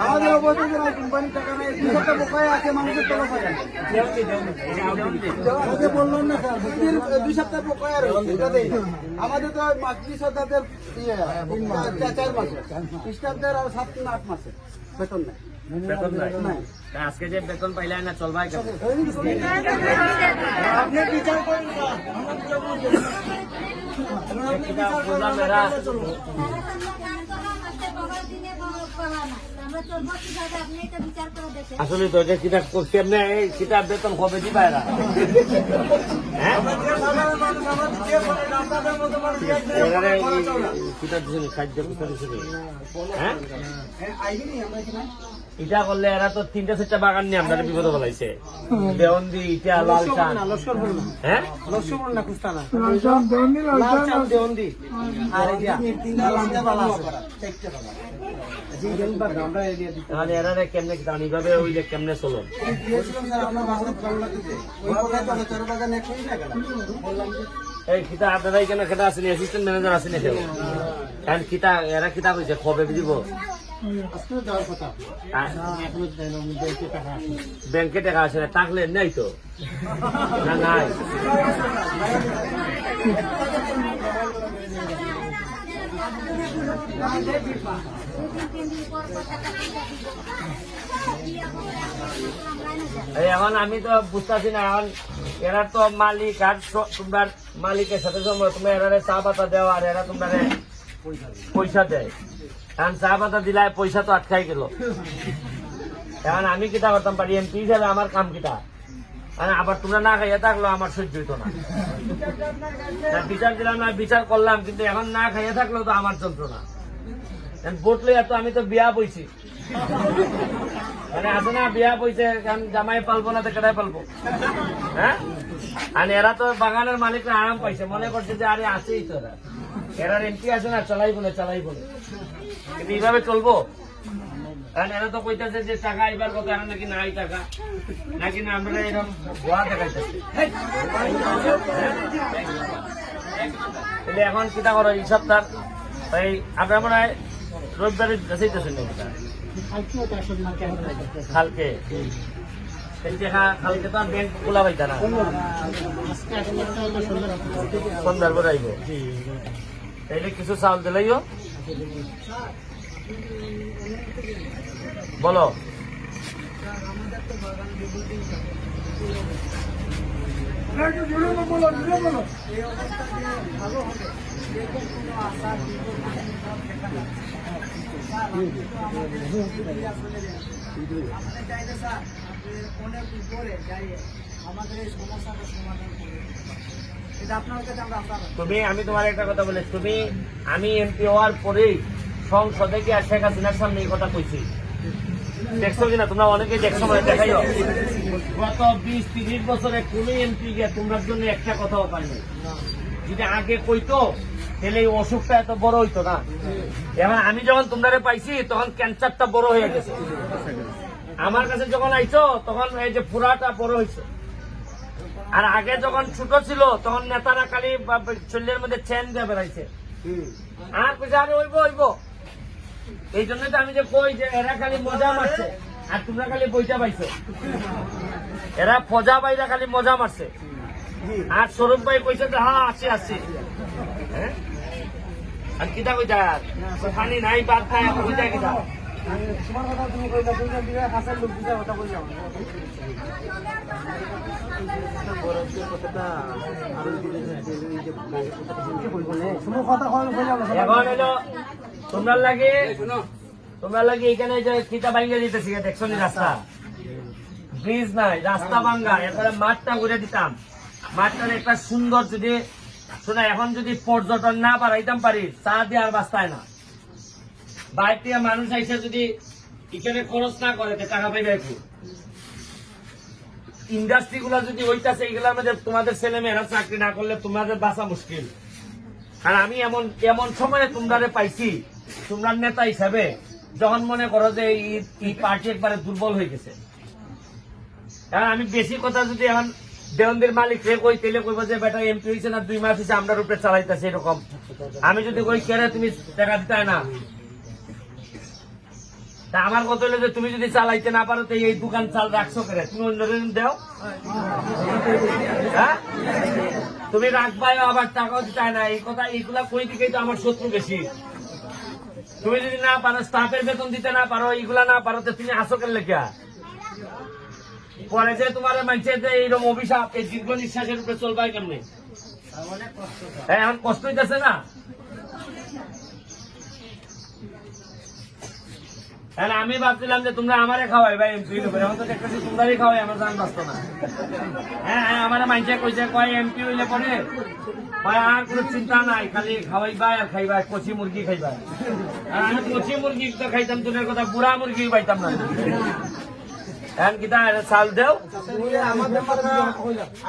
আমাদের অবস্থা কোম্পানির টাকা নাই, 200টা বকায়া আছে, মানুষের তলব হয় না। বললাম না স্যার, 2 সপ্তাহ বকায়া রয়েছে। আমাদের তো মাতৃ সদাদের 4 মাসে, স্টাফদের আর 7-8 মাসে বেতন নেই। আজকে যে বেতন পাইলে না চলবাই কেন? আপনি বিচার করেন না, আসলে তো যে কিতাব করছি আপনি এই কিতাব বেতন কবে দিবা এরা? হ্যাঁ কিতাব দিচ্ছেন খাদ্য দিচ্ছেন, হ্যাঁ ইটা করলে এরা তো 3-4টা বাগান নিয়ে আপনারা বিপদ বলাইছে। দেওয়ন্দি ইটা লাল চান, হ্যাঁ তাহলে এরা কেমনে এইভাবে ওই যে কেমনে চলো? এই কিতা আপনারা এখানে খেটা আসেনি, অ্যাসিস্ট্যান্ট ম্যানেজার আসেনি কেউ? কারণ কিতা এরা কিতা কইছে কবে দিব? ব্যাংকে টাকা আসে না, থাকলে নেই তো না নাই। এখন আমি তো বুঝতেছি না, এখন এরা তো মালিক আর তোমার মালিকের সাথে তোমরা এরা চা পাতা দেওয়া আর এরা তোমরা পয়সা দেয়। এখন চা পাতা দিলে পয়সা তো আটকাই গেল। এখন আমি কিতা করতাম পারি এমপি হিসাবে, আমার কাম কিতা? আবার তোমরা না খাইয়া থাকলো আমার সহ্য হইতো না। বিচার দিলাম না, বিচার করলাম, কিন্তু এখন না খাইয়া থাকলেও তো আমার যন্ত্রণা। ভোট লইয়া তো আমি তো বিয়া বইছি, মানে আছে না বিয়া বইছে, জামাই পালবো না তো কেটাই পালবো? হ্যাঁ, আর এরা তো বাগানের মালিকরা আরাম পাইছে, মনে করছে যে আরে আছেই তো এরা এমপি আছে না, চালাই বলে কিন্তু এইভাবে চলবো? কারণ এরা তো কইতেছে যে টাকা এবার কথা, এখন নাকি নাই টাকা, নাকি না আমরা এরকম ভুয়া দেখাইতেছি। এখন কিতা করো এই সপ্তাহ? এই আপনার মনে হয় রবিবারে যাইতেছেন নাকি? কালকে কালকে তো আর ব্যাংক খোলা পাইতা না, সন্ধ্যার পর আইব। তাইলে কিছু চাউল দিলাইও বলো। তুমি আমি তোমার একটা কথা বলে, তুমি আমি এমপি হওয়ার পরেই সংসদে গিয়ে শেখ হাসিনার সামনে এই কথা কইছি, দেখছো কিনা? তোমরা অনেকেই দেখছো, মানে দেখাইও। গত 20-30 বছরে কোন এমপি গিয়ে তোমরা জন্য একটা কথাও পাইনি। যদি আগে কইতো তাহলে এই অসুখটা এত বড় হইতো না। এখন আমি যখন তোমরা পাইছি তখন ক্যান্সারটা বড় হয়ে গেছে। আমার কাছে যখন আইছো তখন এই যে পুরাটা বড় হয়েছে। আর আগে যখন ছোট ছিল তখন নেতারা খালি শরীরের মধ্যে চেন দিয়ে বেড়াইছে, আর কইছে আরে হইব। এই জন্য তো আমি যে কই যে এরা খালি মজা মারছে আর তোমরা খালি বইটা পাইছো। এরা ফজা বাইরা খালি মজা মারছে, আর স্বরূপ ভাই কইছে যে হ্যাঁ আসি। হ্যাঁ, আর কিতা কইতা পানি নাই, বাদ নাই, কইতা কিতা? এখন এলো তোমরা লাগে এখানে যে কিতা ভাঙ্গা দিতেছি, দেখছো নি? রাস্তা ব্রিজ নাই, রাস্তা ভাঙ্গা, এরপরে মাঠটা ঘুরে দিতাম। মাঠটার একটা সুন্দর যদি শোনা, এখন যদি পর্যটন না বাড়াইতাম পারি, চা দিয়ে আর বাঁচতায় না। বাইরে থেকে মানুষ আইসে যদি এখানে খরচ না করে টাকা পাইবে একটু। ইন্ডাস্ট্রি গুলা যদি হইতাছে, এইগুলোর মধ্যে তোমাদের ছেলে মেয়েরা চাকরি না করলে তোমাদের বাঁচা মুশকিল। আর আমি এমন সময়ে তোমরা পাইছি, তোমরা নেতা হিসাবে, যখন মনে করো যে এই পার্টি একবারে দুর্বল হয়ে গেছে। কারণ আমি বেশি কথা যদি এখন দেওয়ানদের মালিক রে কই তেলে কইব যে বেটা এমপি হয়েছে না 2 মাস হয়েছে আমরা রূপে চালাইতেছে এরকম। আমি যদি কই কেরে তুমি টাকা দিতে হয় না, তা আমার কথা হলো যে তুমি যদি চালাইতে না পারো তো এই দোকান চাল রাখছো কেরে, তুমি অন্যজন দাও। হ্যাঁ তুমি রাখবাই আবার টাকাও দিতে হয় না, এই কথা এইগুলা কই দিকেই তো আমার শত্রু বেশি। তুমি যদি না পারো, স্টাফের বেতন দিতে না পারো, এইগুলা না পারো, তো তুমি আসো কেন লেখা? পরে যে তোমার মানছে যে এইরকম অভিশাপ, এই দীর্ঘ নিঃশ্বাসের উপরে চলবাই কেমনি? হ্যাঁ এখন কষ্ট হইতেছে না? তাহলে আমি ভাবছিলাম যে তোমরা আমারে খাওয়াই ভাই এমপি হইলে, এখন তো দেখতেছি তোমরাই খাওয়াই, আমার জান বাঁচতো না। হ্যাঁ হ্যাঁ আমার মানছে কইছে কয় এমপি হইলে পরে আর কোনো চিন্তা নাই, খালি খাওয়াইবা আর খাইবা, কচি মুরগি খাইবা। আর আমি কচি মুরগি তো খাইতাম দূরের কথা, বুড়া মুরগি পাইতাম না। এখন কি চাল দেও?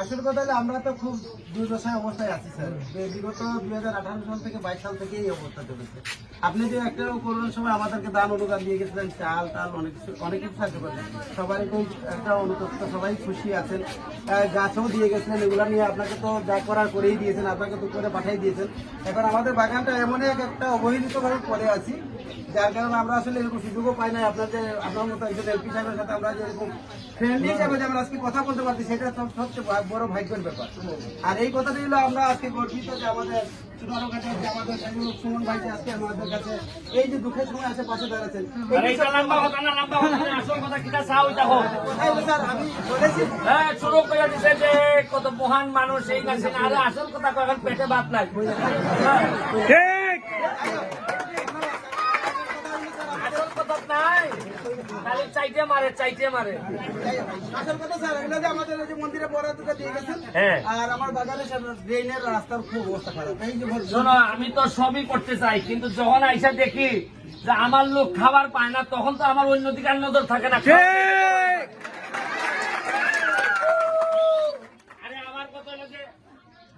আসল কথা হলো আমরা তো খুব দুর্দশায় অবস্থায় আছি স্যার। বিগত 2018 সাল থেকে 22 সাল থেকে এই অবস্থা চলেছে। আপনি যে একটা করোনার সময় আমাদেরকে দান অনুদান দিয়ে গেছিলেন, চাল টাল অনেক কিছু সাহায্য করেন, সবাই তো একটা অনুতপ্ত, সবাই খুশি আছেন। গাছও দিয়ে গেছিলেন, এগুলা নিয়ে আপনাকে তো যা করার করেই দিয়েছেন, আপনাকে তো করে পাঠিয়ে দিয়েছেন। এখন আমাদের বাগানটা এমনই একটা অবহেলিতভাবে পড়ে আছি, যার কারণে আমরা আসলে এরকম সুযোগও পাই না। আপনার মতো একজন এমপি সাহেবের সাথে আমরা যে এরকম ফ্রেন্ডলি হিসাবে যে আমরা আজকে কথা বলতে পারছি, সেটা সবচেয়ে বড় ভাগ্যের ব্যাপার। আর এই কথাটা হলো আমরা আজকে গর্বিত যে আমাদের ছোটখাটো যে আমাদের সুমন ভাই যে আজকে আমাদের কাছে এই যে দুঃখের সময় আছে পাশে দাঁড়াচ্ছেন। লম্বা কথা না, লম্বা কথা না, আসল কথা কিটা চাও এটা হোক। স্যার আমি বলেছি হ্যাঁ শুরু করে দিছে যে কত মহান মানুষ এই কাছে, আরে আসল কথা এখন পেটে ভাত নাই। ঠিক আসল কথা নাই, খালি চাইতে মারে চাইতে মারে। আসল কথা স্যার এগুলো যে আমাদের এই যে মন্দিরে বরাদ্দটা দিয়ে গেছেন, হ্যাঁ আর আমার বাগানে ড্রেনের রাস্তার খুব অবস্থা খারাপ। এই যে শোনো আমি তো সবই করতে চাই, কিন্তু যখন আইসা দেখি যে আমার লোক খাবার পায় না, তখন তো আমার অন্যদিকে আর নজর থাকে না। আরে আমার কথা হলো যে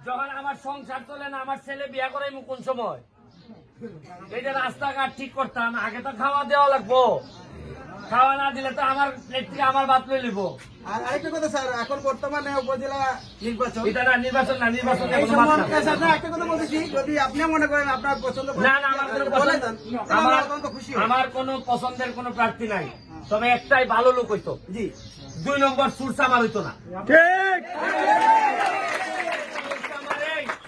যখন আমার সংসার চলে না, আমার ছেলে বিয়া করে কোন সময় এই যে রাস্তাঘাট ঠিক করতাম, আগে তো খাওয়া দেওয়া লাগবো, খাওয়া না দিলে তো আমার প্লেট থেকে আমার ভাত লই লিব। আর আরেকটা কথা স্যার, এখন বর্তমানে উপজেলা নির্বাচন, এটা না নির্বাচন না, নির্বাচন এই সম্বন্ধে স্যার একটা কথা বলতেছি, যদি আপনি মনে করেন আপনার পছন্দ না না আমার কোনো বলে পছন্দ, দেন, তাহলে আমরা অত্যন্ত খুশি হই। আমার কোনো পছন্দের কোনো প্রার্থী নাই, তবে একটাই ভালো লোক হইতো, জি 2 নম্বর সুরসামার হইতো না। ঠিক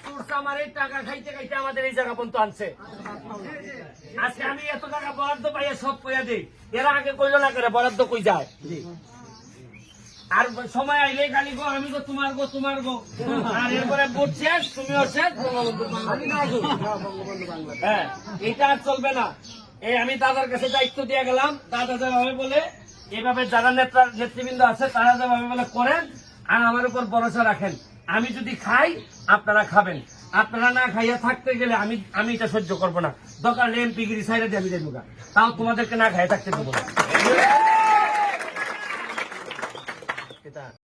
সুরসামারে টাকা খাইতে খাইতে আমাদের এই জায়গা পর্যন্ত আনছে। আজকে আমি এত টাকা বরাদ্দ পাইয়া সব কইয়া দিই, এরা আগে কইলো না করে বরাদ্দ কই যায়। আর সময় আইলে খালি গো আমি গো তোমার গো তোমার গো, আর এরপরে ভোট শেষ, তুমিও শেষ, হ্যাঁ এটা আর চলবে না। এই আমি দাদার কাছে দায়িত্ব দিয়ে গেলাম, দাদা যেভাবে বলে এইভাবে যারা নেতৃবৃন্দ আছে তারা যেভাবে বলে করেন, আর আমার উপর ভরসা রাখেন। আমি যদি খাই আপনারা খাবেন, আপনারা না খাইয়া থাকতে গেলে আমি এটা সহ্য করবো না। দরকার এমপি গিরি সাইডে দিয়ে আমি দেবো, তাও তোমাদেরকে না খাইয়া থাকতে দেবো না।